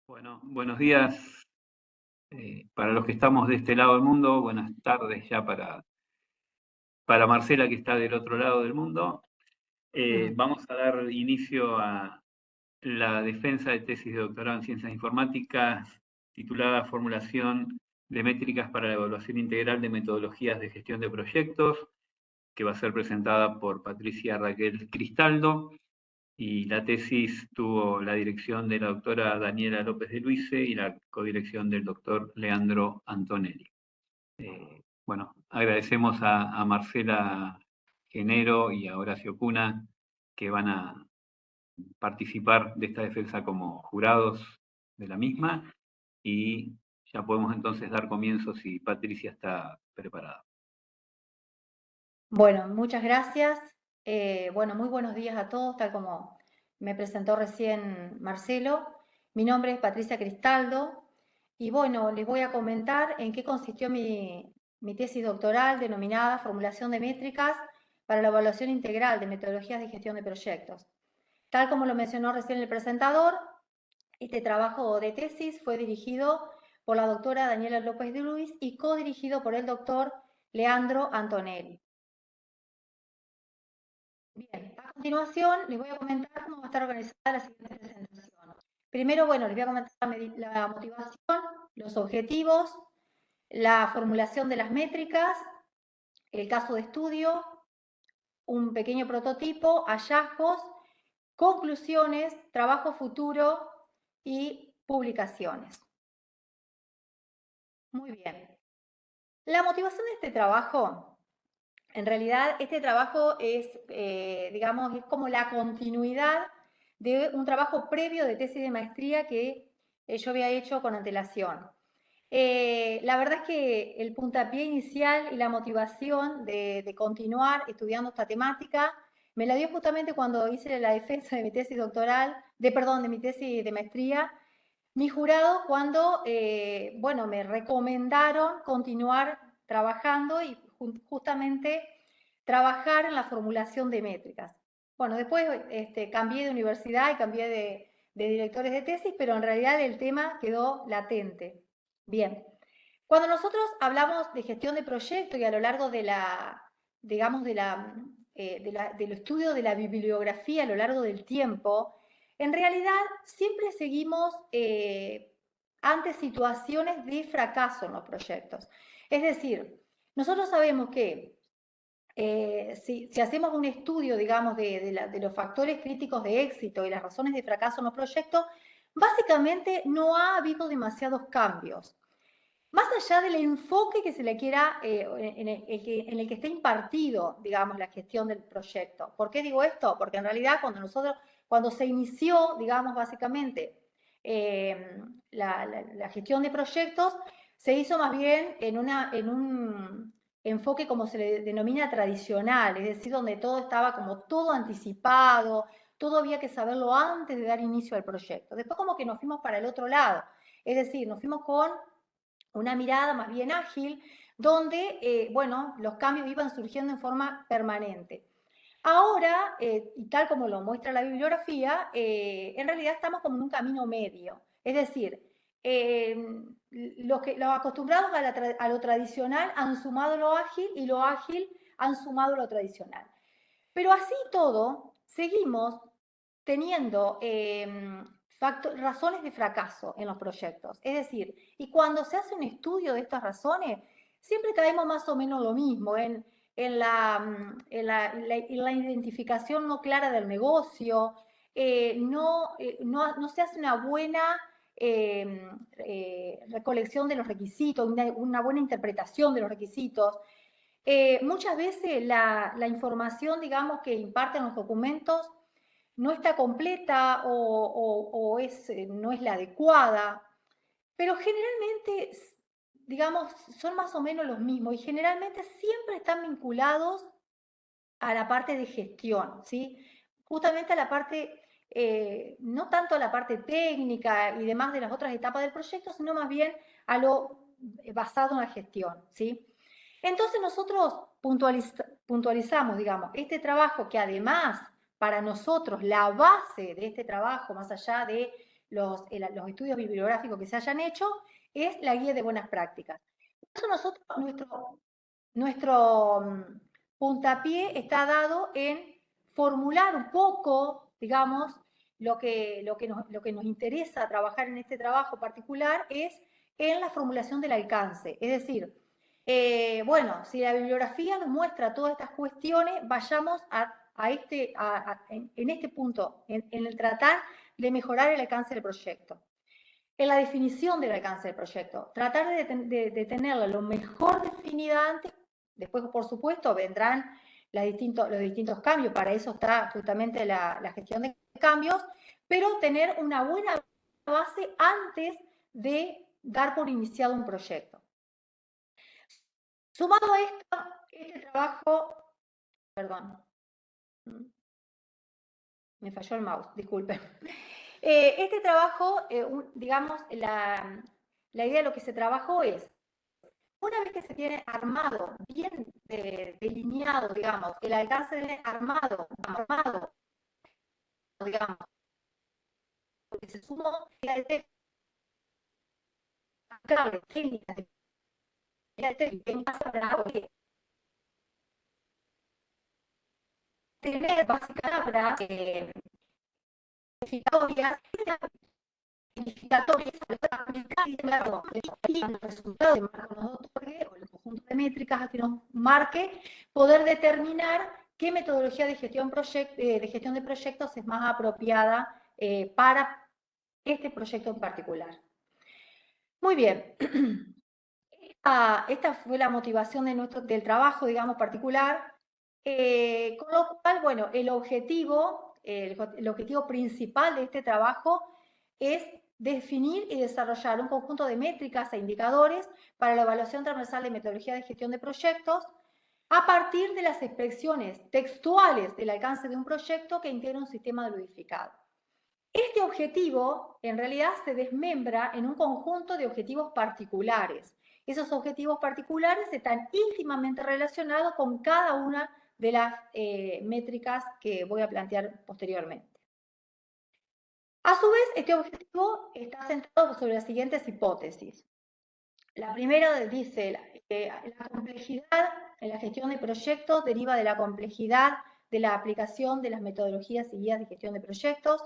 Bueno, buenos días para los que estamos de este lado del mundo, buenas tardes ya para Marcela que está del otro lado del mundo. Vamos a dar inicio a la defensa de tesis de doctorado en Ciencias Informáticas titulada Formulación de métricas para la evaluación integral de metodologías de gestión de proyectos, que va a ser presentada por Patricia Raquel Cristaldo. Y la tesis tuvo la dirección de la doctora Daniela López de Luise y la codirección del doctor Leandro Antonelli. Bueno, agradecemos a Marcela Genero y a Horacio Cuna que van a participar de esta defensa como jurados de la misma y ya podemos entonces dar comienzo si Patricia está preparada. Bueno, muchas gracias. Bueno, muy buenos días a todos, tal como me presentó recién Marcelo. Mi nombre es Patricia Cristaldo y bueno, les voy a comentar en qué consistió mi tesis doctoral denominada Formulación de métricas para la evaluación integral de metodologías de gestión de proyectos. Tal como lo mencionó recién el presentador, este trabajo de tesis fue dirigido por la doctora Daniela López de Luis y codirigido por el doctor Leandro Antonelli. Bien, a continuación les voy a comentar cómo va a estar organizada la siguiente presentación. Primero, bueno, les voy a comentar la motivación, los objetivos, la formulación de las métricas, el caso de estudio, un pequeño prototipo, hallazgos, conclusiones, trabajo futuro y publicaciones. Muy bien. La motivación de este trabajo, en realidad este trabajo es, digamos, es como la continuidad de un trabajo previo de tesis de maestría que yo había hecho con antelación. La verdad es que el puntapié inicial y la motivación de continuar estudiando esta temática me la dio justamente cuando hice la defensa de mi tesis doctoral, de mi tesis de maestría, mi jurado cuando, bueno, me recomendaron continuar trabajando y justamente trabajar en la formulación de métricas. Bueno, después cambié de universidad y cambié de directores de tesis, pero en realidad el tema quedó latente. Bien, cuando nosotros hablamos de gestión de proyectos y a lo largo de la, digamos, del estudio de la bibliografía a lo largo del tiempo, en realidad siempre seguimos ante situaciones de fracaso en los proyectos. Es decir, nosotros sabemos que si hacemos un estudio, digamos, de los factores críticos de éxito y las razones de fracaso en los proyectos, básicamente no ha habido demasiados cambios. Más allá del enfoque que se le quiera, en el que esté impartido, digamos, la gestión del proyecto. ¿Por qué digo esto? Porque en realidad cuando se inició, digamos, básicamente, la gestión de proyectos, se hizo más bien en un enfoque como se le denomina tradicional, es decir, donde todo estaba como todo anticipado, todo había que saberlo antes de dar inicio al proyecto. Después como que nos fuimos para el otro lado, es decir, nos fuimos con una mirada más bien ágil, donde, bueno, los cambios iban surgiendo en forma permanente. Ahora, y tal como lo muestra la bibliografía, en realidad estamos como en un camino medio. Es decir, los acostumbrados a lo tradicional han sumado lo ágil y lo ágil han sumado lo tradicional. Pero así todo, seguimos teniendo razones de fracaso en los proyectos. Es decir, y cuando se hace un estudio de estas razones, siempre caemos más o menos lo mismo, en la identificación no clara del negocio, no se hace una buena recolección de los requisitos, una buena interpretación de los requisitos. Muchas veces la información, digamos, que imparten los documentos no está completa o no es la adecuada, pero generalmente, digamos, son más o menos los mismos y generalmente siempre están vinculados a la parte de gestión, ¿sí? Justamente a la parte, no tanto a la parte técnica y demás de las otras etapas del proyecto, sino más bien a lo basado en la gestión, ¿sí? Entonces nosotros puntualizamos, digamos, este trabajo que además para nosotros la base de este trabajo, más allá de los estudios bibliográficos que se hayan hecho, es la guía de buenas prácticas. Por eso nosotros, nuestro puntapié está dado en formular un poco, digamos, lo que nos interesa trabajar en este trabajo particular es en la formulación del alcance. Es decir, bueno, si la bibliografía nos muestra todas estas cuestiones, vayamos en este punto, en el tratar de mejorar el alcance del proyecto. En la definición del alcance del proyecto, tratar de tenerla lo mejor definida antes, después por supuesto vendrán los distintos cambios, para eso está justamente la gestión de cambios, pero tener una buena base antes de dar por iniciado un proyecto. Sumado a esto, este trabajo, perdón, me falló el mouse, disculpen. Este trabajo, digamos, la idea de lo que se trabajó es, una vez que se tiene armado, bien delineado, digamos, el alcance de armado, digamos, porque se sumó técnicas de tener básicamente identificatorias para aplicar el resultado de marco nos otorgue, o el conjunto de métricas que nos marque, poder determinar qué metodología de gestión de proyectos es más apropiada para este proyecto en particular. Muy bien. Esta fue la motivación del trabajo, digamos, particular, con lo cual, bueno, el objetivo principal de este trabajo es definir y desarrollar un conjunto de métricas e indicadores para la evaluación transversal de metodología de gestión de proyectos a partir de las expresiones textuales del alcance de un proyecto que integra un sistema de ludificado. Este objetivo, en realidad, se desmembra en un conjunto de objetivos particulares. Esos objetivos particulares están íntimamente relacionados con cada una de las métricas que voy a plantear posteriormente. A su vez, este objetivo está centrado sobre las siguientes hipótesis. La primera dice, la complejidad en la gestión de proyectos deriva de la complejidad de la aplicación de las metodologías y guías de gestión de proyectos.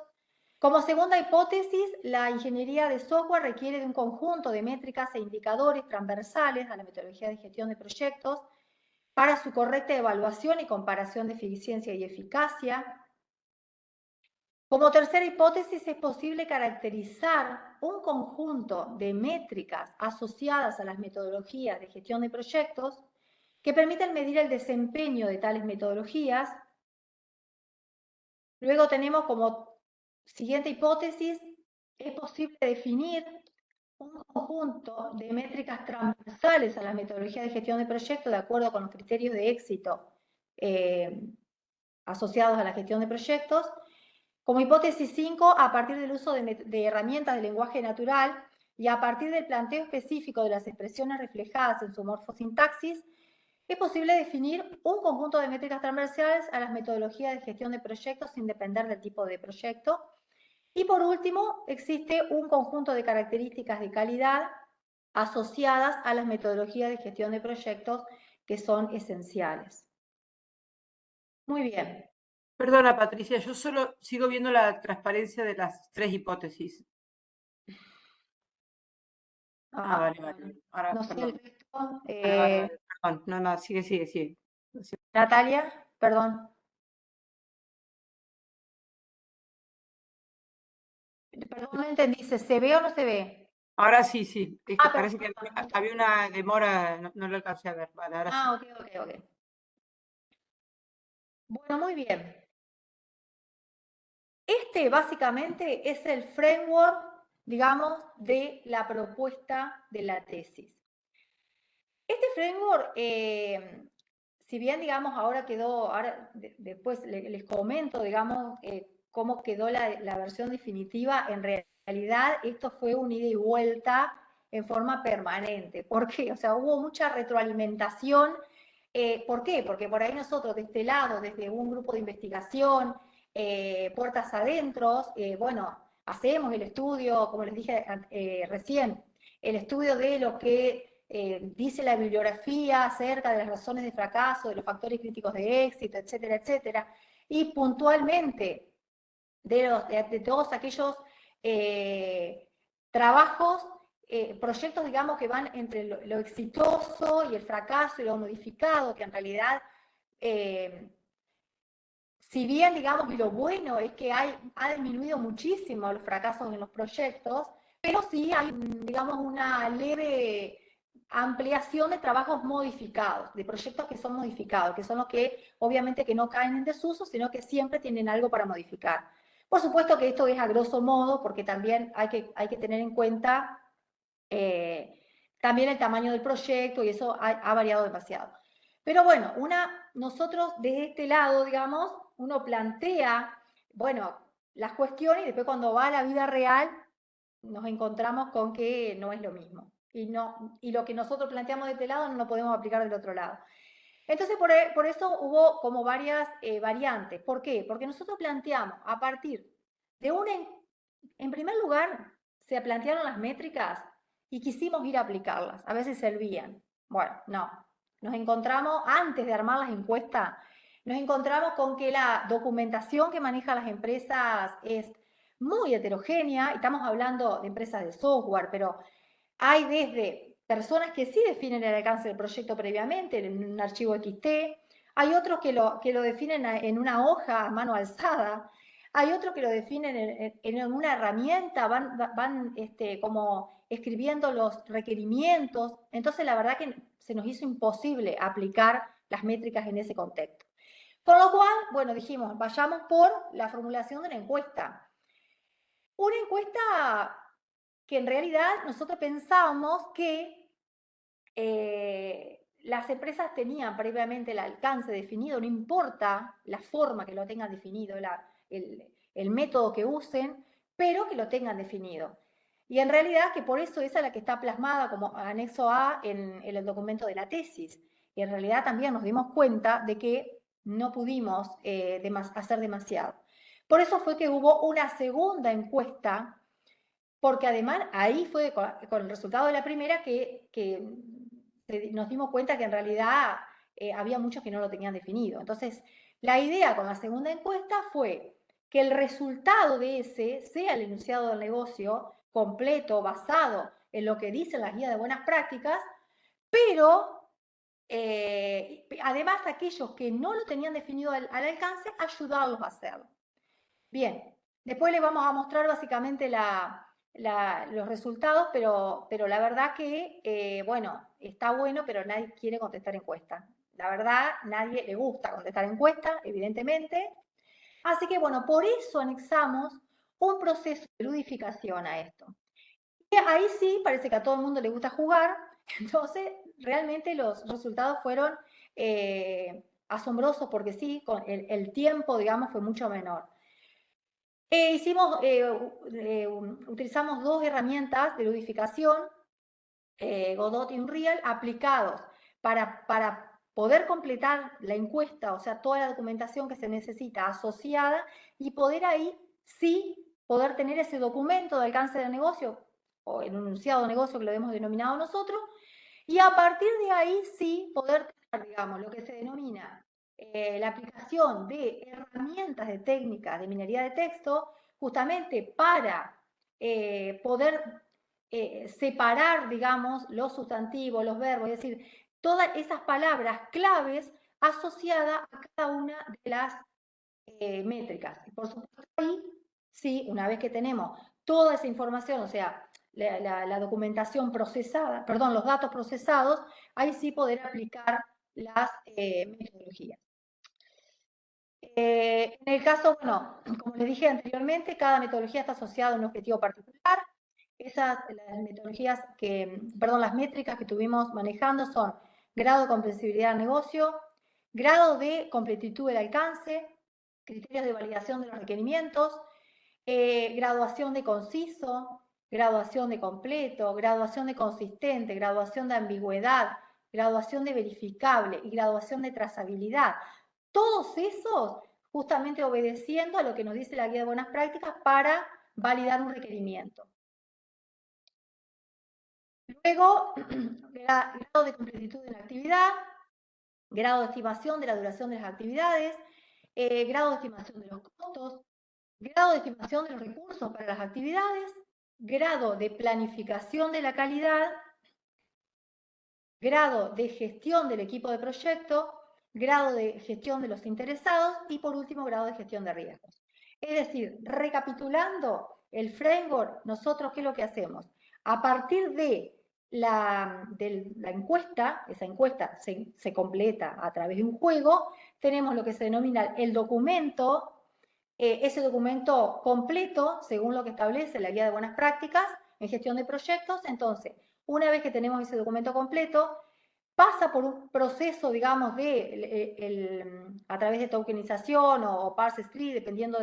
Como segunda hipótesis, la ingeniería de software requiere de un conjunto de métricas e indicadores transversales a la metodología de gestión de proyectos para su correcta evaluación y comparación de eficiencia y eficacia. Como tercera hipótesis, es posible caracterizar un conjunto de métricas asociadas a las metodologías de gestión de proyectos que permiten medir el desempeño de tales metodologías. Luego tenemos como siguiente hipótesis, es posible definir un conjunto de métricas transversales a las metodologías de gestión de proyectos de acuerdo con los criterios de éxito asociados a la gestión de proyectos. Como hipótesis 5, a partir del uso de herramientas de lenguaje natural y a partir del planteo específico de las expresiones reflejadas en su morfosintaxis, es posible definir un conjunto de métricas transversales a las metodologías de gestión de proyectos sin depender del tipo de proyecto. Y por último, existe un conjunto de características de calidad asociadas a las metodologías de gestión de proyectos que son esenciales. Muy bien. Perdona, Patricia, yo solo sigo viendo la transparencia de las tres hipótesis. Vale. Ahora, no sé el resto. Perdón, no, sigue. Natalia, perdón. Perdón, no entendí, ¿se ve o no se ve? Ahora sí. Es que parece que perdón. había una demora, no lo alcancé a ver. Vale, ahora sí. Ok. Bueno, muy bien. Este básicamente es el framework, digamos, de la propuesta de la tesis. Este framework, si bien, digamos, después les comento, digamos, cómo quedó la versión definitiva, en realidad esto fue un ida y vuelta en forma permanente. ¿Por qué? O sea, hubo mucha retroalimentación. ¿Por qué? Porque por ahí nosotros, de este lado, desde un grupo de investigación, puertas adentro, bueno, hacemos el estudio, como les dije recién, el estudio de lo que dice la bibliografía acerca de las razones de fracaso, de los factores críticos de éxito, etcétera, etcétera, y puntualmente de todos aquellos trabajos, proyectos, digamos, que van entre lo exitoso y el fracaso y lo modificado, que en realidad, si bien, digamos, y lo bueno es que ha disminuido muchísimo los fracasos en los proyectos, pero sí hay, digamos, una leve ampliación de trabajos modificados, de proyectos que son modificados, que son los que obviamente que no caen en desuso, sino que siempre tienen algo para modificar. Por supuesto que esto es a grosso modo, porque también hay que tener en cuenta también el tamaño del proyecto, y eso ha variado demasiado. Pero bueno, nosotros desde este lado, digamos, uno plantea, bueno, las cuestiones, y después cuando va a la vida real, nos encontramos con que no es lo mismo. Y lo que nosotros planteamos de este lado no lo podemos aplicar del otro lado. Entonces, por eso hubo como varias variantes. ¿Por qué? Porque nosotros planteamos a partir de en primer lugar, se plantearon las métricas y quisimos ir a aplicarlas. A veces servían. Bueno, no. Nos encontramos, antes de armar las encuestas, nos encontramos con que la documentación que manejan las empresas es muy heterogénea. Estamos hablando de empresas de software, pero hay desde personas que sí definen el alcance del proyecto previamente en un archivo XT, hay otros que lo definen en una hoja a mano alzada, hay otros que lo definen en una herramienta, van como escribiendo los requerimientos. Entonces, la verdad que se nos hizo imposible aplicar las métricas en ese contexto. Con lo cual, bueno, dijimos, vayamos por la formulación de una encuesta. Una encuesta que en realidad nosotros pensábamos que las empresas tenían previamente el alcance definido, no importa la forma que lo tengan definido, el método que usen, pero que lo tengan definido. Y en realidad que por eso esa es la que está plasmada como anexo A en el documento de la tesis. Y en realidad también nos dimos cuenta de que no pudimos hacer demasiado. Por eso fue que hubo una segunda encuesta, porque además ahí fue con el resultado de la primera que nos dimos cuenta que en realidad había muchos que no lo tenían definido. Entonces, la idea con la segunda encuesta fue que el resultado de ese sea el enunciado del negocio completo, basado en lo que dicen las guías de buenas prácticas, pero además aquellos que no lo tenían definido al alcance, ayudarlos a hacerlo. Bien, después les vamos a mostrar básicamente los resultados, pero la verdad que, bueno, está bueno, pero nadie quiere contestar encuestas. La verdad, nadie le gusta contestar encuestas, evidentemente. Así que, bueno, por eso anexamos un proceso de ludificación a esto. Y ahí sí, parece que a todo el mundo le gusta jugar, entonces realmente los resultados fueron asombrosos, porque sí, con el tiempo, digamos, fue mucho menor. Utilizamos dos herramientas de ludificación, Godot y Unreal, aplicados para poder completar la encuesta, o sea, toda la documentación que se necesita asociada, y poder ahí sí poder tener ese documento de alcance del negocio, o el enunciado de negocio que lo hemos denominado nosotros, y a partir de ahí sí poder tener, digamos, lo que se denomina la aplicación de herramientas de técnicas de minería de texto, justamente para poder separar, digamos, los sustantivos, los verbos, es decir, todas esas palabras claves asociadas a cada una de las métricas. Y por supuesto, ahí sí, una vez que tenemos toda esa información, o sea, la documentación procesada, perdón, los datos procesados, ahí sí poder aplicar las metodologías. En el caso, bueno, como les dije anteriormente, cada metodología está asociada a un objetivo particular. Las métricas que estuvimos manejando son grado de comprensibilidad del negocio, grado de completitud del alcance, criterios de validación de los requerimientos, graduación de conciso, graduación de completo, graduación de consistente, graduación de ambigüedad, graduación de verificable y graduación de trazabilidad. Todos esos justamente obedeciendo a lo que nos dice la guía de buenas prácticas para validar un requerimiento. Luego, grado de completitud de la actividad, grado de estimación de la duración de las actividades, grado de estimación de los costos, grado de estimación de los recursos para las actividades, grado de planificación de la calidad, grado de gestión del equipo de proyecto, grado de gestión de los interesados y por último grado de gestión de riesgos. Es decir, recapitulando el framework, nosotros ¿qué es lo que hacemos? A partir de la encuesta, esa encuesta se completa a través de un juego, tenemos lo que se denomina el documento, ese documento completo, según lo que establece la guía de buenas prácticas en gestión de proyectos. Entonces, una vez que tenemos ese documento completo, pasa por un proceso, digamos, a través de tokenización o parse script, dependiendo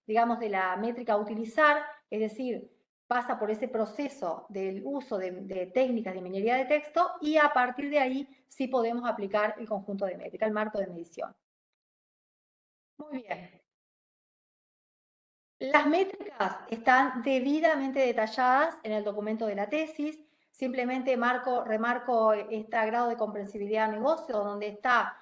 digamos, de la métrica a utilizar, es decir, pasa por ese proceso del uso de técnicas de minería de texto y a partir de ahí sí podemos aplicar el conjunto de métrica, el marco de medición. Muy bien. Las métricas están debidamente detalladas en el documento de la tesis. Simplemente remarco este grado de comprensibilidad de negocio, donde está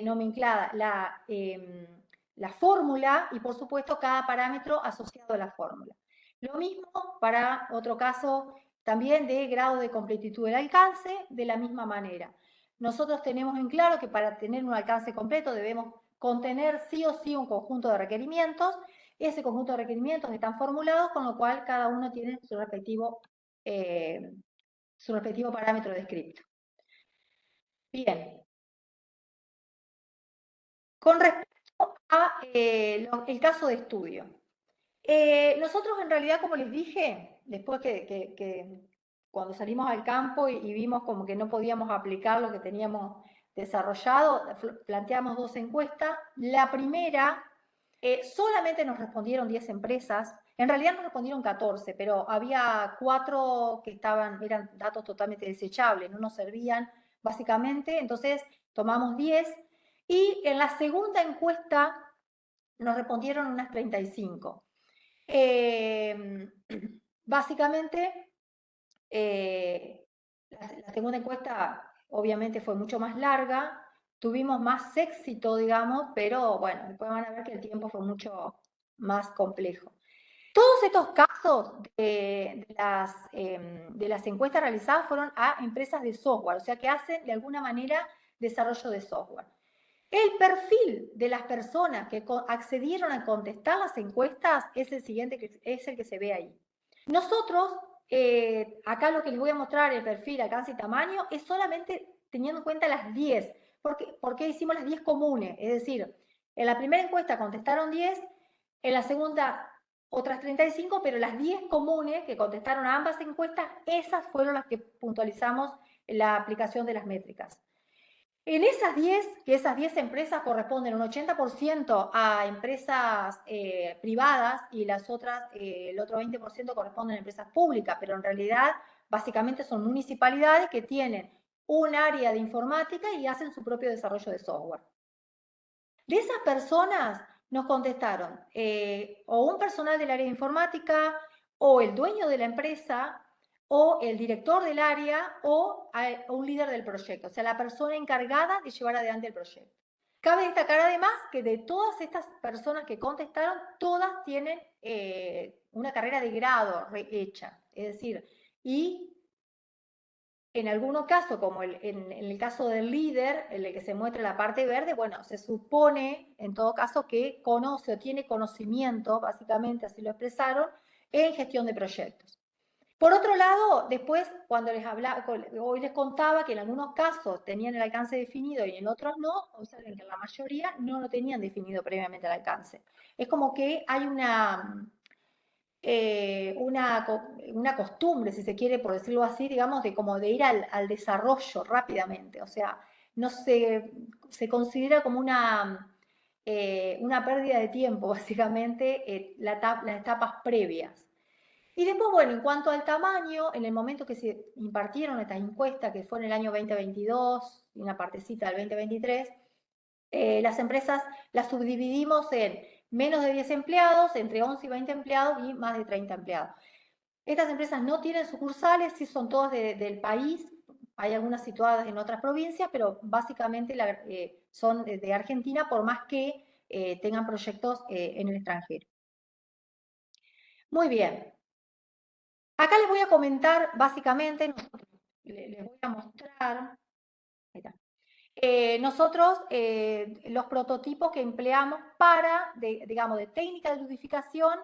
nomenclada la fórmula y, por supuesto, cada parámetro asociado a la fórmula. Lo mismo para otro caso también de grado de completitud del alcance, de la misma manera. Nosotros tenemos en claro que para tener un alcance completo debemos contener sí o sí un conjunto de requerimientos. Ese conjunto de requerimientos están formulados, con lo cual cada uno tiene su respectivo parámetro descrito. Bien. Con respecto a el caso de estudio. Nosotros en realidad, como les dije, después que cuando salimos al campo y vimos como que no podíamos aplicar lo que teníamos desarrollado, planteamos 2 encuestas. La primera, solamente nos respondieron 10 empresas, en realidad nos respondieron 14, pero había 4 que eran datos totalmente desechables, no nos servían básicamente, entonces tomamos 10 y en la segunda encuesta nos respondieron unas 35. Básicamente, la segunda encuesta obviamente fue mucho más larga, tuvimos más éxito, digamos, pero bueno, después van a ver que el tiempo fue mucho más complejo. Todos estos casos de las encuestas realizadas fueron a empresas de software, o sea que hacen de alguna manera desarrollo de software. El perfil de las personas que accedieron a contestar las encuestas es el siguiente, que es el que se ve ahí. Nosotros, acá lo que les voy a mostrar, el perfil, alcance y tamaño, es solamente teniendo en cuenta las 10. ¿Por qué hicimos las 10 comunes? Es decir, en la primera encuesta contestaron 10, en la segunda otras 35, pero las 10 comunes que contestaron a ambas encuestas, esas fueron las que puntualizamos en la aplicación de las métricas. En esas 10 empresas corresponden un 80% a empresas privadas y las otras, el otro 20% corresponden a empresas públicas, pero en realidad básicamente son municipalidades que tienen un área de informática y hacen su propio desarrollo de software. De esas personas nos contestaron o un personal del área de informática o el dueño de la empresa o el director del área o un líder del proyecto, o sea, la persona encargada de llevar adelante el proyecto. Cabe destacar además que de todas estas personas que contestaron, todas tienen una carrera de grado hecha, es decir, y en algunos casos, como en el caso del líder, en el que se muestra la parte verde, bueno, se supone en todo caso que conoce o tiene conocimiento, básicamente así lo expresaron, en gestión de proyectos. Por otro lado, después, cuando hoy les contaba que en algunos casos tenían el alcance definido y en otros no, observen que en la mayoría no lo tenían definido previamente el alcance. Es como que hay una costumbre, si se quiere, por decirlo así, digamos, de ir al desarrollo rápidamente. O sea, no se considera como una pérdida de tiempo, básicamente, las etapas previas. Y después, bueno, en cuanto al tamaño, en el momento que se impartieron estas encuestas, que fue en el año 2022 y una partecita del 2023, las empresas las subdividimos en menos de 10 empleados, entre 11 y 20 empleados y más de 30 empleados. Estas empresas no tienen sucursales, sí son todas del país, hay algunas situadas en otras provincias, pero básicamente son de Argentina, por más que tengan proyectos en el extranjero. Muy bien. Acá les voy a comentar, básicamente, les voy a mostrar, ahí está. Nosotros los prototipos que empleamos para, digamos, de técnica de ludificación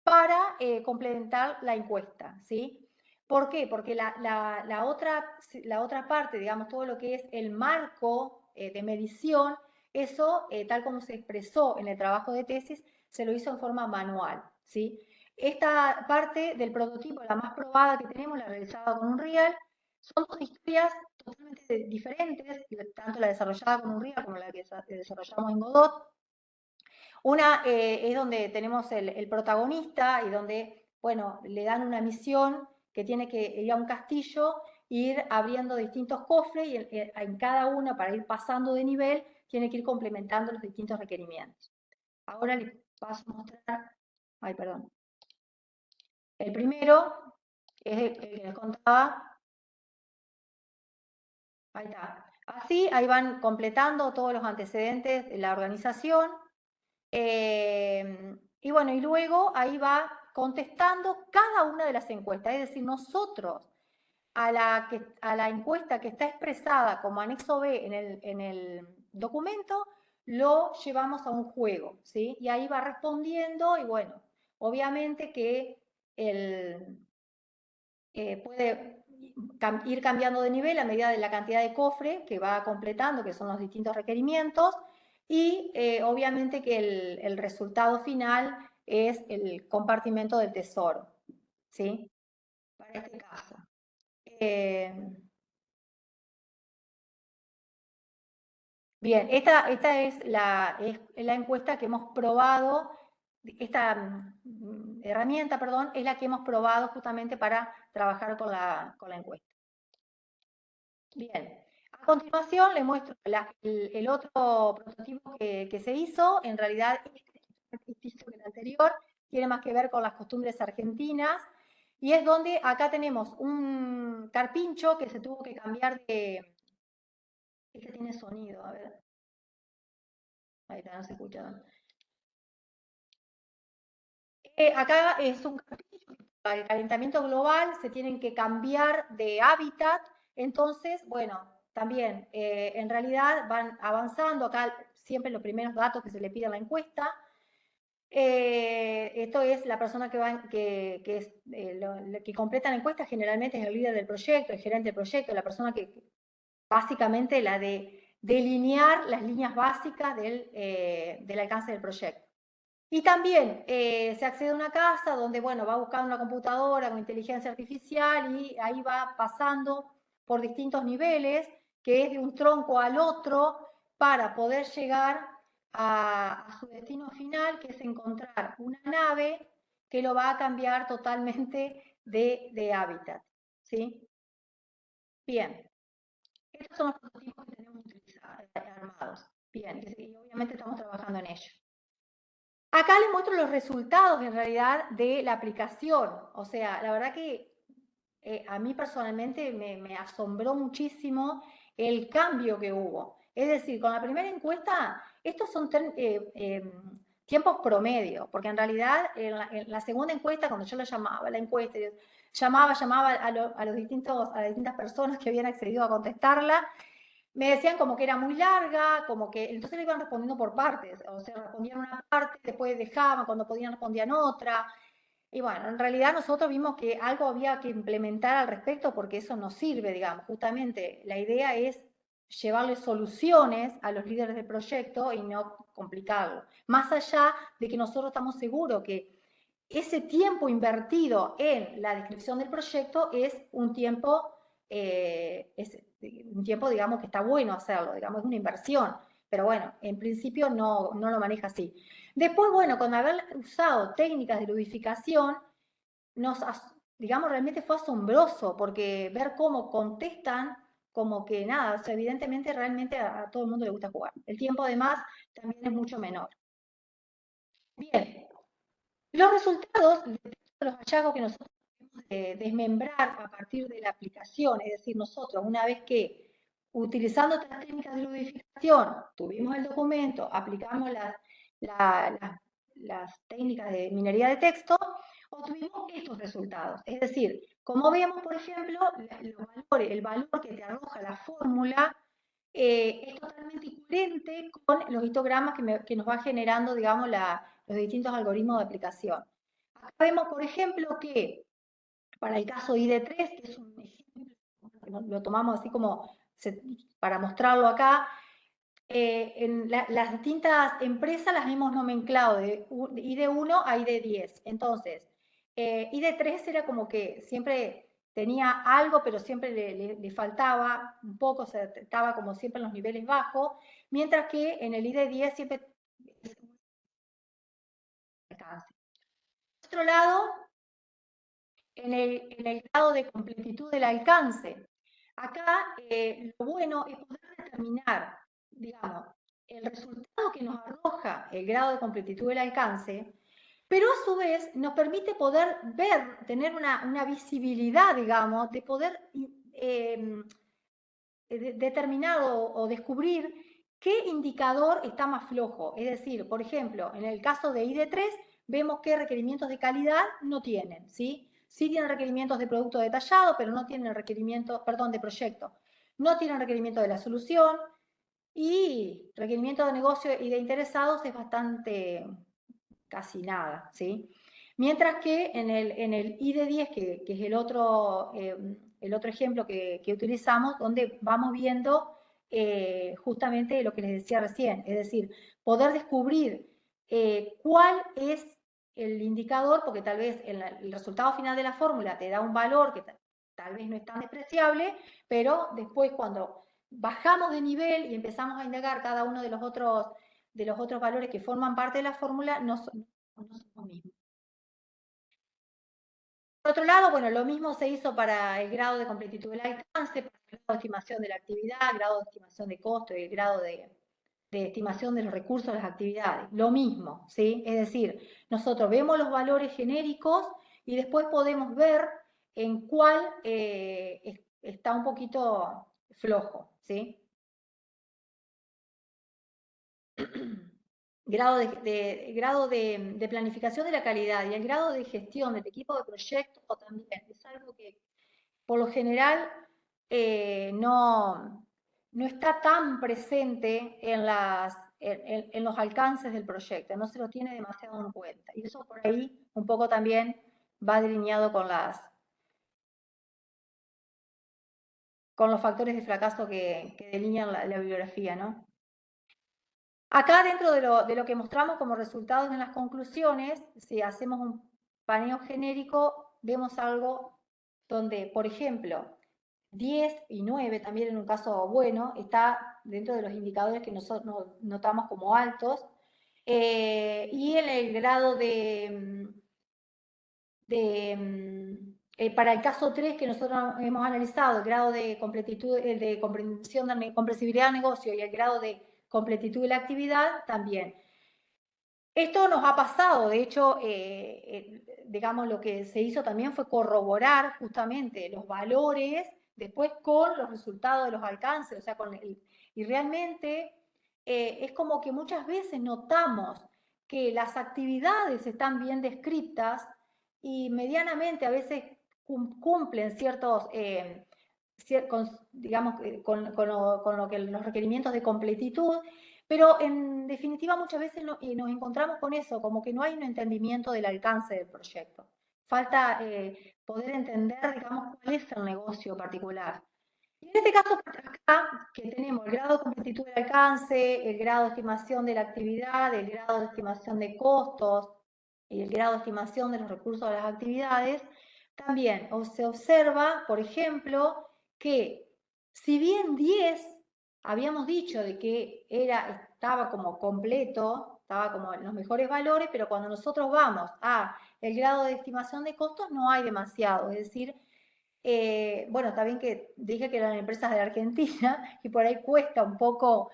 para complementar la encuesta, ¿sí? ¿Por qué? Porque la otra parte, digamos, todo lo que es el marco de medición, eso, tal como se expresó en el trabajo de tesis, se lo hizo en forma manual, ¿sí? Esta parte del prototipo, la más probada que tenemos, la realizada con Unreal, son dos historias totalmente diferentes, tanto la desarrollada con Unreal como la que desarrollamos en Godot. Una es donde tenemos el protagonista y donde, bueno, le dan una misión que tiene que ir a un castillo, ir abriendo distintos cofres y en cada uno, para ir pasando de nivel, tiene que ir complementando los distintos requerimientos. Ahora les paso a mostrar, ay, perdón. El primero es el que les contaba. Ahí está. Así, ahí van completando todos los antecedentes de la organización. Y bueno, y luego ahí va contestando cada una de las encuestas. Es decir, nosotros a la encuesta que está expresada como anexo B en el documento, lo llevamos a un juego, ¿sí? Y ahí va respondiendo y bueno, obviamente que puede ir cambiando de nivel a medida de la cantidad de cofre que va completando, que son los distintos requerimientos, y obviamente que el resultado final es el compartimento del tesoro, ¿sí? Para este caso. Bien, esta es la encuesta que hemos probado, esta herramienta, perdón, es la que hemos probado justamente para trabajar con la encuesta. Bien, a continuación les muestro el otro prototipo que se hizo. En realidad, este el anterior tiene más que ver con las costumbres argentinas y es donde acá tenemos un carpincho que se tuvo que cambiar de... Este tiene sonido, a ver. Ahí está, no se escucha. Acá es un carpincho, para el calentamiento global se tienen que cambiar de hábitat, entonces, bueno, también en realidad van avanzando, acá siempre los primeros datos que se le pide a la encuesta. Esto es la persona que completa la encuesta, generalmente es el líder del proyecto, el gerente del proyecto, la persona que básicamente la de delinear las líneas básicas del alcance del proyecto. Y también se accede a una casa donde, bueno, va buscando una computadora con inteligencia artificial y ahí va pasando por distintos niveles, que es de un tronco al otro, para poder llegar a su destino final, que es encontrar una nave que lo va a cambiar totalmente de hábitat, ¿sí? Bien, estos son los prototipos que tenemos armados. Bien, y obviamente estamos trabajando en ello. Acá les muestro los resultados en realidad de la aplicación. O sea, la verdad que a mí personalmente me asombró muchísimo el cambio que hubo. Es decir, con la primera encuesta, estos son tiempos promedio, porque en realidad en la segunda encuesta, cuando yo la llamaba, la encuesta, llamaba a las distintas personas que habían accedido a contestarla, me decían como que era muy larga, como que entonces le iban respondiendo por partes, o sea, respondían una parte, después dejaban, cuando podían respondían otra. Y bueno, en realidad nosotros vimos que algo había que implementar al respecto porque eso no sirve, digamos. Justamente la idea es llevarle soluciones a los líderes del proyecto y no complicarlo. Más allá de que nosotros estamos seguros que ese tiempo invertido en la descripción del proyecto es un tiempo, digamos, que está bueno hacerlo, digamos, es una inversión. Pero bueno, en principio no lo maneja así. Después, bueno, con haber usado técnicas de ludificación, digamos, realmente fue asombroso, porque ver cómo contestan, como que nada, o sea, evidentemente realmente a todo el mundo le gusta jugar. El tiempo además también es mucho menor. Bien, los resultados de los hallazgos que nosotros podemos desmembrar a partir de la aplicación, es decir, nosotros una vez que utilizando estas técnicas de ludificación tuvimos el documento, aplicamos las técnicas de minería de texto, obtuvimos estos resultados. Es decir, como vemos, por ejemplo, el valor que te arroja la fórmula es totalmente coherente con los histogramas que nos va generando, digamos, los distintos algoritmos de aplicación. Acá vemos, por ejemplo, que para el caso ID3, que es un ejemplo, lo tomamos así como para mostrarlo acá, en las distintas empresas las hemos nomenclado de ID1 a ID10. Entonces, ID3 era como que siempre tenía algo, pero siempre le faltaba un poco, o sea, estaba como siempre en los niveles bajos, mientras que en el ID10 siempre alcance. Por otro lado, en el grado de completitud del alcance. Acá lo bueno es poder determinar, digamos, el resultado que nos arroja el grado de completitud del alcance, pero a su vez nos permite poder ver, tener una visibilidad, digamos, de poder determinar o descubrir qué indicador está más flojo. Es decir, por ejemplo, en el caso de ID3, vemos que requerimientos de calidad no tienen, ¿sí? Sí tienen requerimientos de producto detallado, pero no tienen requerimientos, perdón, de proyecto. No tienen requerimiento de la solución y requerimiento de negocio y de interesados es bastante, casi nada, ¿sí? Mientras que en el ID10, que es el otro ejemplo que utilizamos, donde vamos viendo justamente lo que les decía recién, es decir, poder descubrir cuál es el indicador, porque tal vez el resultado final de la fórmula te da un valor que tal vez no es tan despreciable, pero después cuando bajamos de nivel y empezamos a indagar cada uno de los otros valores que forman parte de la fórmula, no son los mismos. Por otro lado, bueno, lo mismo se hizo para el grado de completitud del alcance, para el grado de estimación de la actividad, grado de estimación de costo y el grado de estimación de los recursos de las actividades. Lo mismo, ¿sí? Es decir, nosotros vemos los valores genéricos y después podemos ver en cuál está un poquito flojo, ¿sí? grado de planificación de la calidad y el grado de gestión del equipo de proyecto también es algo que por lo general no está tan presente en los alcances del proyecto, no se lo tiene demasiado en cuenta. Y eso por ahí un poco también va delineado con los factores de fracaso que delinean la bibliografía, ¿no? Acá dentro de lo que mostramos como resultados en las conclusiones, si hacemos un paneo genérico, vemos algo donde, por ejemplo, 10 y 9, también en un caso bueno, está dentro de los indicadores que nosotros notamos como altos, y en el grado para el caso 3 que nosotros hemos analizado, el grado de completitud, de comprensibilidad del negocio y el grado de completitud de la actividad, también. Esto nos ha pasado, de hecho, digamos, lo que se hizo también fue corroborar justamente los valores después con los resultados de los alcances, o sea, y realmente es como que muchas veces notamos que las actividades están bien descritas y medianamente a veces cumplen ciertos, digamos, con lo que los requerimientos de completitud, pero en definitiva muchas veces nos encontramos con eso, como que no hay un entendimiento del alcance del proyecto. Falta poder entender, digamos, cuál es el negocio particular. Y en este caso, acá, que tenemos el grado de completitud del alcance, el grado de estimación de la actividad, el grado de estimación de costos y el grado de estimación de los recursos de las actividades, también se observa, por ejemplo, que si bien 10 habíamos dicho de que estaba como completo, estaba como en los mejores valores, pero cuando nosotros vamos a el grado de estimación de costos no hay demasiado, es decir, bueno, está bien que dije que eran empresas de Argentina y por ahí cuesta un poco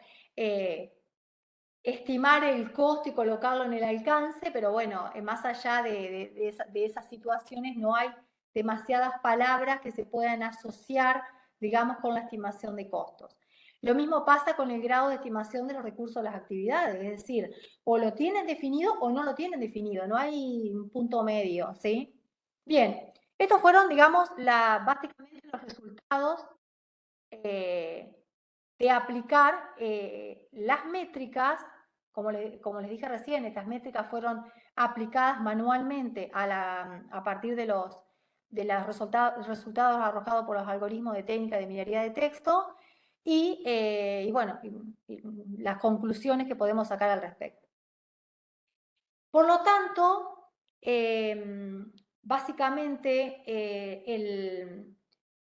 estimar el costo y colocarlo en el alcance, pero bueno, más allá de esas situaciones no hay demasiadas palabras que se puedan asociar, digamos, con la estimación de costos. Lo mismo pasa con el grado de estimación de los recursos de las actividades, es decir, o lo tienen definido o no lo tienen definido, no hay un punto medio, ¿sí? Bien, estos fueron, digamos, básicamente los resultados de aplicar las métricas, como les dije recién, estas métricas fueron aplicadas manualmente a partir de los resultados arrojados por los algoritmos de técnica de minería de texto y bueno, las conclusiones que podemos sacar al respecto. Por lo tanto, básicamente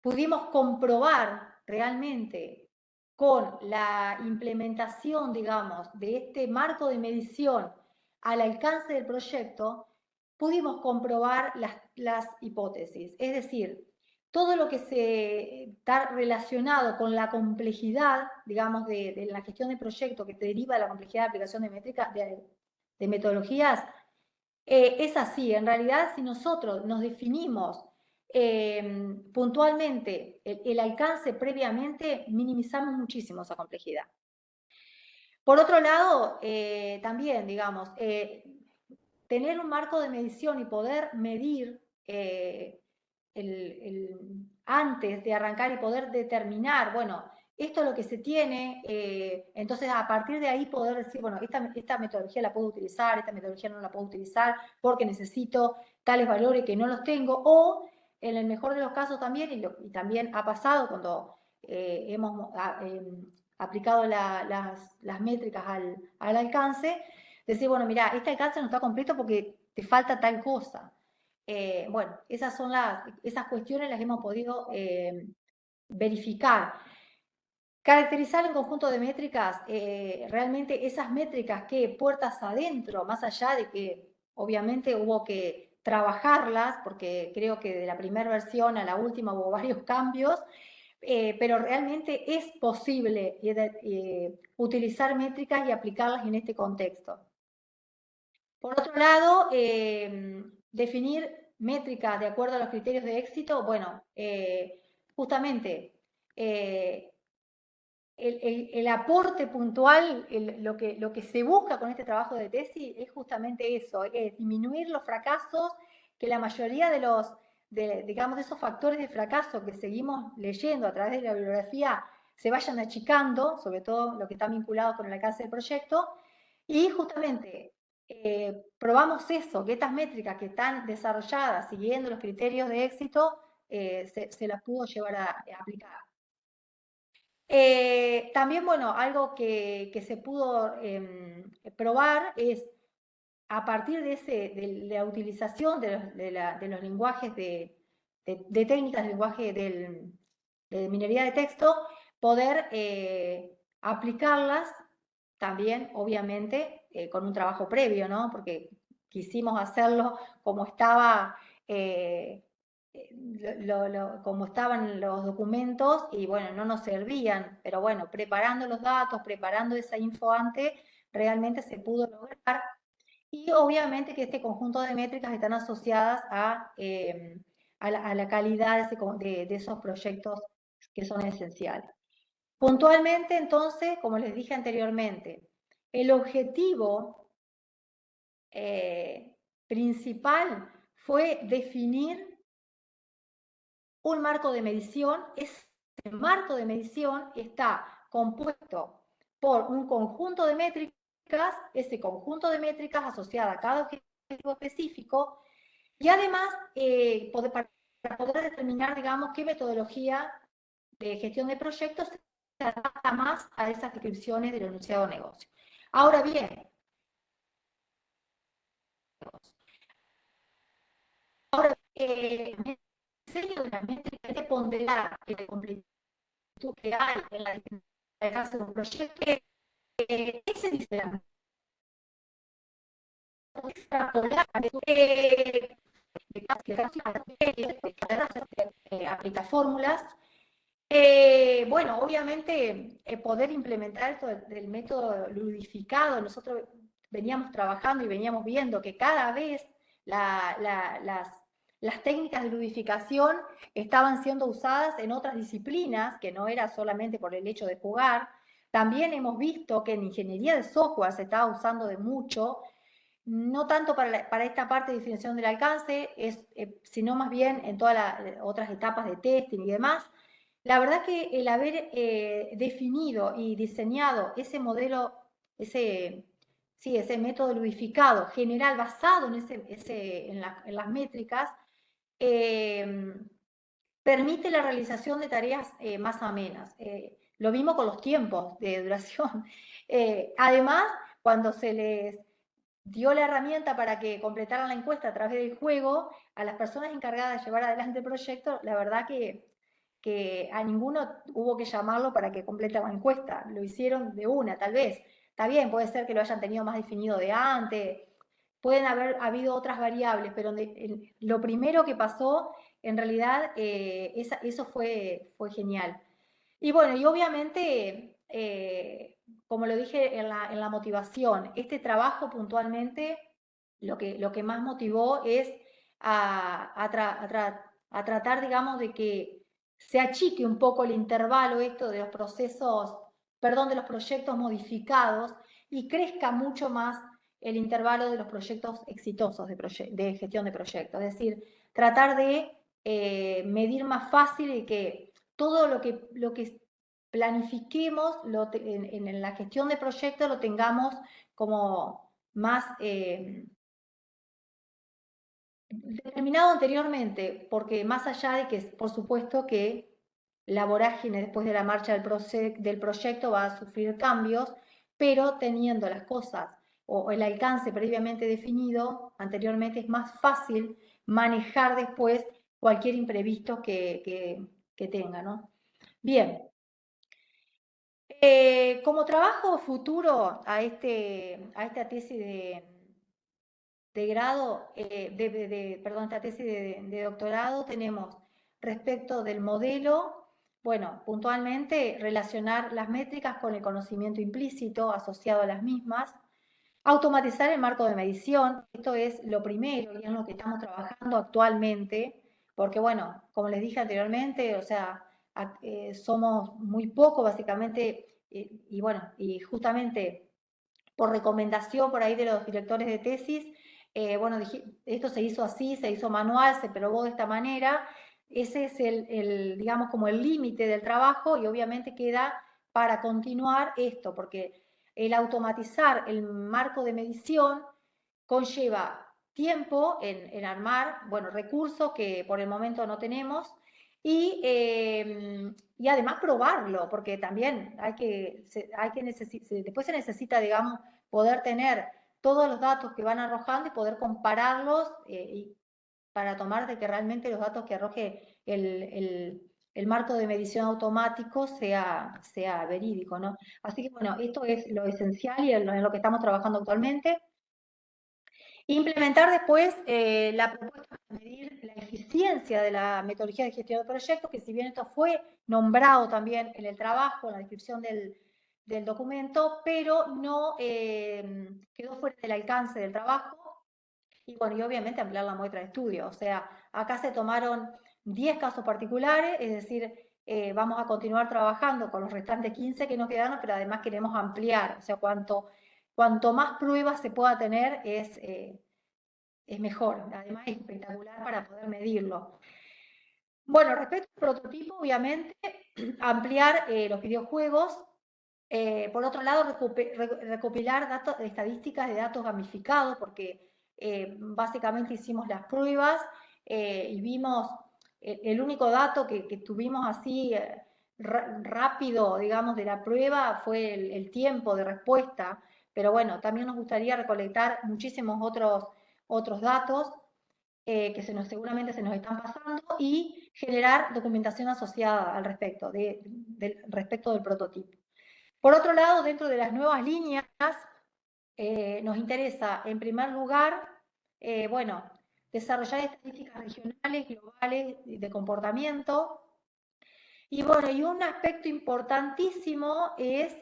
pudimos comprobar realmente con la implementación, digamos, de este marco de medición al alcance del proyecto, pudimos comprobar las hipótesis. Es decir, todo lo que está relacionado con la complejidad, digamos, de la gestión de proyecto que deriva de la complejidad de aplicación de métricas, de metodologías, es así. En realidad, si nosotros nos definimos puntualmente el alcance previamente, minimizamos muchísimo esa complejidad. Por otro lado, también, digamos, tener un marco de medición y poder medir antes de arrancar y poder determinar, bueno, esto es lo que se tiene, entonces a partir de ahí poder decir, bueno, esta metodología la puedo utilizar, esta metodología no la puedo utilizar porque necesito tales valores que no los tengo, o en el mejor de los casos también, y también ha pasado cuando hemos aplicado las métricas al alcance, decir, bueno, mira, este alcance no está completo porque te falta tal cosa. Bueno, esas cuestiones las hemos podido verificar. Caracterizar el conjunto de métricas, realmente esas métricas que puertas adentro, más allá de que obviamente hubo que trabajarlas, porque creo que de la primera versión a la última hubo varios cambios, pero realmente es posible utilizar métricas y aplicarlas en este contexto. Por otro lado, definir métricas de acuerdo a los criterios de éxito, bueno, justamente el aporte puntual, lo que se busca con este trabajo de tesis es justamente eso, es disminuir los fracasos, que la mayoría digamos, de esos factores de fracaso que seguimos leyendo a través de la bibliografía se vayan achicando, sobre todo lo que está vinculado con el alcance del proyecto, y justamente probamos eso, que estas métricas que están desarrolladas siguiendo los criterios de éxito se las pudo llevar a aplicar. También, bueno, algo que se pudo probar es, a partir de la utilización de los lenguajes de técnicas de lenguaje de minería de texto, poder aplicarlas también, obviamente, con un trabajo previo, ¿no? Porque quisimos hacerlo como estaba como estaban los documentos y bueno, no nos servían, pero bueno, preparando los datos, preparando esa info antes, realmente se pudo lograr. Y obviamente que este conjunto de métricas están asociadas a la calidad de esos proyectos que son esenciales. Puntualmente, entonces, como les dije anteriormente, el objetivo principal fue definir un marco de medición. Ese marco de medición está compuesto por un conjunto de métricas, ese conjunto de métricas asociada a cada objetivo específico, y además para poder determinar, digamos, qué metodología de gestión de proyectos se adapta más a esas descripciones del enunciado de negocio. Ahora bien, el diseño de las métricas hay que ponderar la completitud que hay en la fase de un proyecto. Ese diseño aplicar fórmulas Bueno, obviamente poder implementar esto del método ludificado, nosotros veníamos trabajando y veníamos viendo que cada vez las técnicas de ludificación estaban siendo usadas en otras disciplinas, que no era solamente por el hecho de jugar. También hemos visto que en ingeniería de software se estaba usando de mucho, no tanto para esta parte de definición del alcance, sino más bien en todas las otras etapas de testing y demás. La verdad que el haber definido y diseñado ese modelo, ese método ludificado general basado en las métricas, eh, permite la realización de tareas más amenas. Lo mismo con los tiempos de duración. Además, cuando se les dio la herramienta para que completaran la encuesta a través del juego, a las personas encargadas de llevar adelante el proyecto, la verdad que a ninguno hubo que llamarlo para que complete la encuesta, lo hicieron de una, tal vez. Está bien, puede ser que lo hayan tenido más definido de antes, pueden haber habido otras variables, pero lo primero que pasó, en realidad, eso fue genial. Y bueno, y obviamente, como lo dije en la motivación, este trabajo puntualmente, lo que más motivó es a tratar, digamos, de que se achique un poco el intervalo esto de los procesos, perdón, de los proyectos modificados y crezca mucho más el intervalo de los proyectos exitosos de gestión de proyectos. Es decir, tratar de medir más fácil y que todo lo que planifiquemos en la gestión de proyectos lo tengamos como más determinado anteriormente, porque más allá de que, por supuesto, que la vorágine después de la marcha del proyecto va a sufrir cambios, pero teniendo las cosas o el alcance previamente definido anteriormente, es más fácil manejar después cualquier imprevisto que tenga, ¿no? Bien. Como trabajo futuro a esta tesis de grado, perdón, esta tesis de doctorado, tenemos respecto del modelo, bueno, puntualmente relacionar las métricas con el conocimiento implícito asociado a las mismas, automatizar el marco de medición, esto es lo primero y es lo que estamos trabajando actualmente, porque bueno, como les dije anteriormente, o sea, somos muy poco básicamente, y bueno, y justamente por recomendación por ahí de los directores de tesis, bueno, esto se hizo así, se hizo manual, se probó de esta manera, ese es digamos, como el límite del trabajo y obviamente queda para continuar esto, porque el automatizar el marco de medición conlleva tiempo en armar, bueno, recursos que por el momento no tenemos y además probarlo, porque también después se necesita, digamos, poder tener todos los datos que van arrojando y poder compararlos para tomar de que realmente los datos que arroje el marco de medición automático sea verídico, ¿no? Así que bueno, esto es lo esencial y en lo que estamos trabajando actualmente. Implementar después la propuesta para medir la eficiencia de la metodología de gestión de proyectos, que si bien esto fue nombrado también en el trabajo, en la descripción del documento, pero no quedó fuera del alcance del trabajo. Y bueno, y obviamente ampliar la muestra de estudio. O sea, acá se tomaron 10 casos particulares, es decir, vamos a continuar trabajando con los restantes 15 que nos quedaron, pero además queremos ampliar. O sea, cuanto más pruebas se pueda tener es mejor. Además es espectacular para poder medirlo. Bueno, respecto al prototipo, obviamente, ampliar los videojuegos. Por otro lado, recopilar estadísticas de datos gamificados, porque básicamente hicimos las pruebas y vimos el único dato que tuvimos así rápido, digamos, de la prueba fue el tiempo de respuesta, pero bueno, también nos gustaría recolectar muchísimos otros datos que seguramente se nos están pasando y generar documentación asociada al respecto, respecto del prototipo. Por otro lado, dentro de las nuevas líneas, nos interesa, en primer lugar, bueno, desarrollar estadísticas regionales, globales de comportamiento, Y bueno, y un aspecto importantísimo es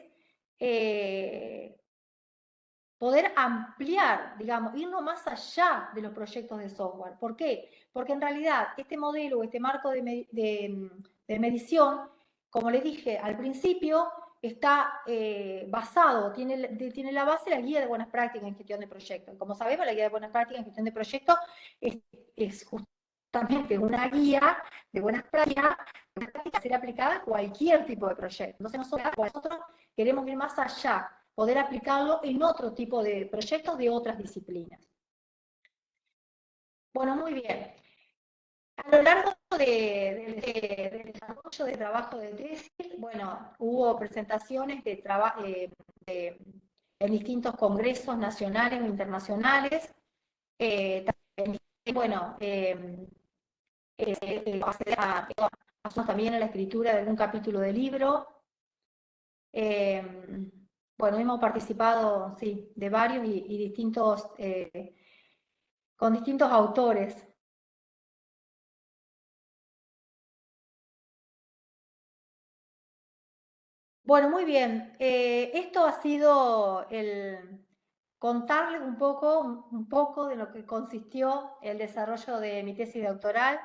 poder ampliar, digamos, irnos más allá de los proyectos de software. ¿Por qué? Porque en realidad este modelo, este marco de medición, como les dije al principio, está basado, tiene la base la guía de buenas prácticas en gestión de proyectos. Como sabemos, la guía de buenas prácticas en gestión de proyectos es justamente una guía de buenas prácticas que será aplicada a cualquier tipo de proyecto. Entonces nosotros queremos ir más allá, poder aplicarlo en otro tipo de proyectos de otras disciplinas. Bueno, muy bien. A lo largo del desarrollo de trabajo de tesis, bueno, hubo presentaciones en distintos congresos nacionales o internacionales. Bueno, pasamos también a la escritura de algún capítulo de libro. Bueno, hemos participado, sí, de varios y distintos, con distintos autores. Bueno, muy bien. Esto ha sido contarles un poco de lo que consistió el desarrollo de mi tesis doctoral.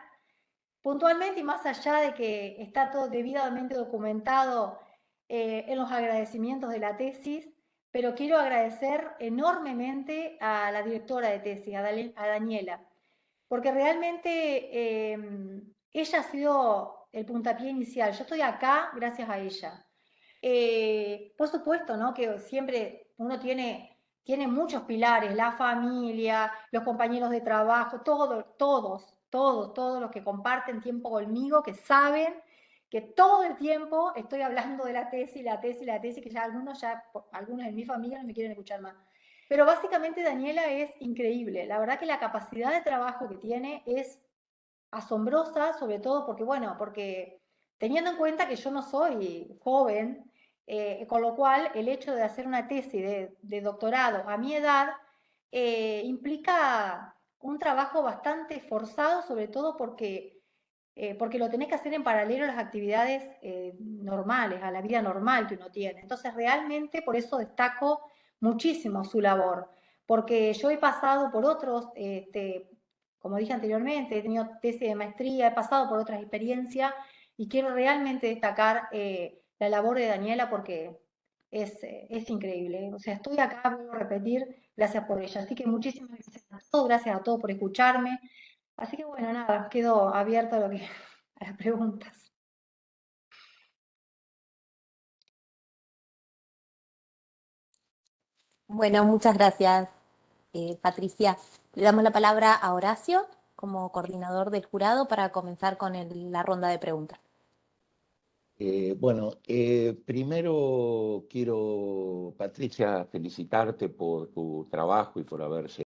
Puntualmente y más allá de que está todo debidamente documentado en los agradecimientos de la tesis, pero quiero agradecer enormemente a la directora de tesis, a Daniela, porque realmente ella ha sido el puntapié inicial. Yo estoy acá gracias a ella. Por supuesto, ¿no? Que siempre uno tiene muchos pilares, la familia, los compañeros de trabajo, todos los que comparten tiempo conmigo, que saben que todo el tiempo estoy hablando de la tesis, que ya algunos de mi familia no me quieren escuchar más. Pero básicamente Daniela es increíble. La verdad que la capacidad de trabajo que tiene es asombrosa, sobre todo porque teniendo en cuenta que yo no soy joven, con lo cual el hecho de hacer una tesis de doctorado a mi edad implica un trabajo bastante forzado, sobre todo porque lo tenés que hacer en paralelo a las actividades normales, a la vida normal que uno tiene. Entonces, realmente por eso destaco muchísimo su labor, porque yo he pasado por otros, como dije anteriormente, he tenido tesis de maestría, he pasado por otras experiencias y quiero realmente destacar la labor de Daniela porque es increíble. O sea, estoy acá, vuelvo a repetir, gracias por ella. Así que muchísimas gracias a todos por escucharme. Así que bueno, nada, quedo abierto a las preguntas. Bueno, muchas gracias, Patricia. Le damos la palabra a Horacio como coordinador del jurado para comenzar con la ronda de preguntas. Primero quiero, Patricia, felicitarte por tu trabajo y por haberse